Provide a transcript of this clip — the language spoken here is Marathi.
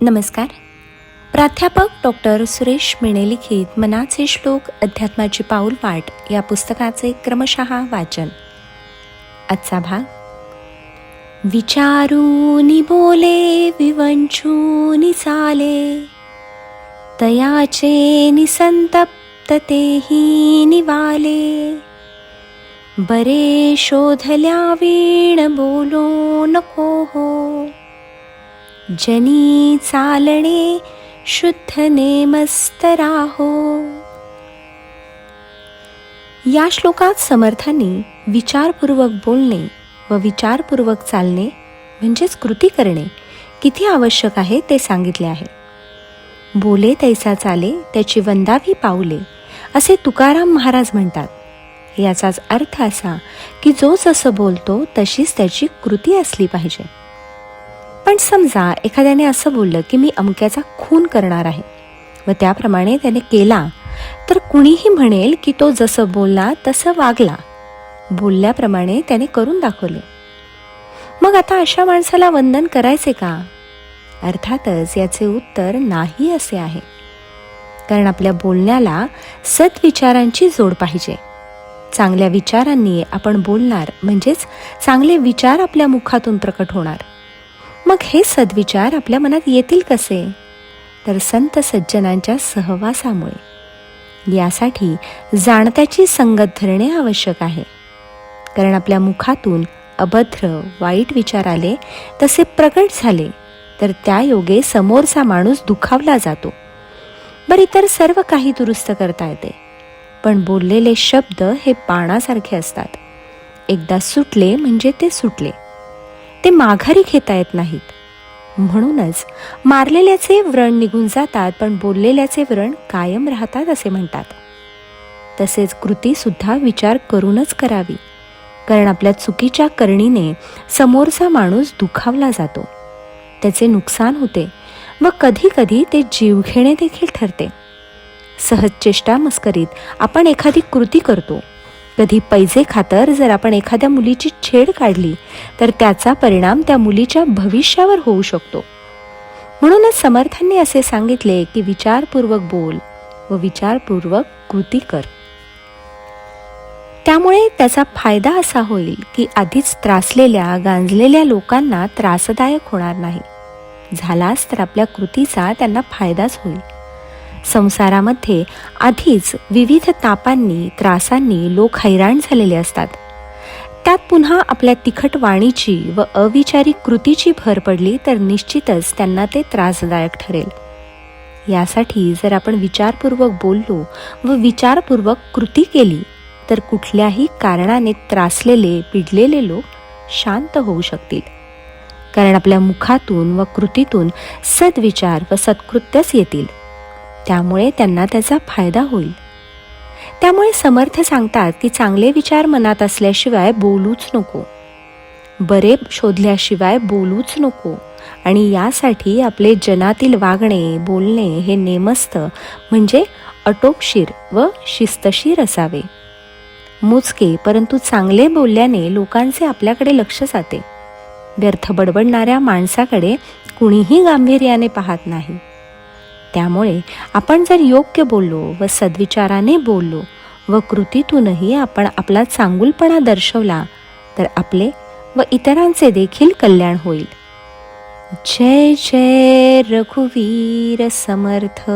नमस्कार. प्राध्यापक डॉक्टर सुरेश मेणे लिखित मनाचे श्लोक अध्यात्माची पाऊलवाट या पुस्तकाचे क्रमशः वाचन. आजचा भाग. विचारूनी बोले विवंचूनी चाले, तयाचे निसंतप्त तेही निवाले. बरे शोधल्या वीण बोलो नको हो, जनी चालणे शुद्ध नेमस्त राहो. या श्लोकात समर्थांनी विचारपूर्वक बोलणे व विचारपूर्वक चालणे म्हणजेच कृती करणे किती आवश्यक आहे ते सांगितले आहे. बोले तैसा चाले, त्याची वंदावी पाऊले, असे तुकाराम महाराज म्हणतात. याचाच अर्थ असा की जो जसं बोलतो तशीच त्याची कृती असली पाहिजे. पण समजा एखाद्याने असं बोललं की मी अमक्याचा खून करणार आहे व त्याप्रमाणे त्याने केला, तर कुणीही म्हणेल की तो जसं बोलला तसं वागला, बोलल्याप्रमाणे त्याने करून दाखवले. मग आता अशा माणसाला वंदन करायचे का? अर्थातच याचे उत्तर नाही असे आहे. कारण आपल्या बोलण्याला सद्विचारांची जोड पाहिजे. चांगल्या विचारांनी आपण बोलणार म्हणजेच चांगले विचार आपल्या मुखातून प्रकट होणार. मग हे सद्विचार आपल्या मनात येतील कसे? तर संत सज्जनांच्या सहवासामुळे. यासाठी जाणत्याची संगत धरणे आवश्यक आहे. कारण आपल्या मुखातून अभद्र वाईट विचार आले, तसे प्रकट झाले, तर त्या योगे समोरचा माणूस दुखावला जातो. इतर सर्व काही दुरुस्त करता येते, पण बोललेले शब्द हे बाणासारखे असतात. एकदा सुटले म्हणजे ते सुटले, ते माघारी घेता येत नाहीत. म्हणूनच मारलेल्याचे व्रण निघून जातात, पण बोललेल्याचे व्रण कायम राहतात असे म्हणतात. तसेच कृती सुद्धा विचार करूनच करावी. कारण आपल्या चुकीच्या करणीने समोरचा माणूस दुखावला जातो, त्याचे नुकसान होते व कधी कधी ते जीवघेणे देखील ठरते. सहज चेष्टा मस्करीत आपण एखादी कृती करतो. कधी पैसे खातर जर आपण एखाद्या मुलीची छेड काढली, तर त्याचा परिणाम त्या मुलीच्या भविष्यावर होऊ शकतो. म्हणूनच समर्थांनी असे सांगितले की विचारपूर्वक बोल व विचारपूर्वक कृती कर. त्यामुळे त्याचा फायदा असा होईल की आधीच त्रासलेल्या गांजलेल्या लोकांना त्रासदायक होणार नाही. झालाच तर आपल्या कृतीचा त्यांना फायदाच होईल. संसारामध्ये आधीच विविध तापांनी त्रासांनी लोक हैराण झालेले असतात. त्यात पुन्हा आपल्या तिखट वाणीची व अविचारी कृतीची भर पडली तर निश्चितच त्यांना ते त्रासदायक ठरेल. यासाठी जर आपण विचारपूर्वक बोललो व विचारपूर्वक कृती केली, तर कुठल्याही कारणाने त्रासलेले पिडलेले लोक शांत होऊ शकतील. कारण आपल्या मुखातून व कृतीतून सद्विचार व सत्कृत्यच येतील. त्यामुळे त्यांना त्याचा फायदा होईल. त्यामुळे समर्थ सांगतात की चांगले विचार मनात असल्याशिवाय बोलूच नको, बरे शोधल्याशिवाय बोलूच नको. आणि यासाठी आपले जनातील वागणे बोलणे हे नेमस्त म्हणजे अटोपशीर व शिस्तशीर असावे. मोजके परंतु चांगले बोलल्याने लोकांचे आपल्याकडे लक्ष जाते. व्यर्थ बडबडणाऱ्या माणसाकडे कुणीही गांभीर्याने पाहत नाही. त्यामुळे आपण जर योग्य बोललो व सद्विचाराने बोललो व कृतीतूनही आपण आपला चांगुलपणा दर्शवला, तर आपले व इतरांचे देखील कल्याण होईल. जय जय रघुवीर समर्थ.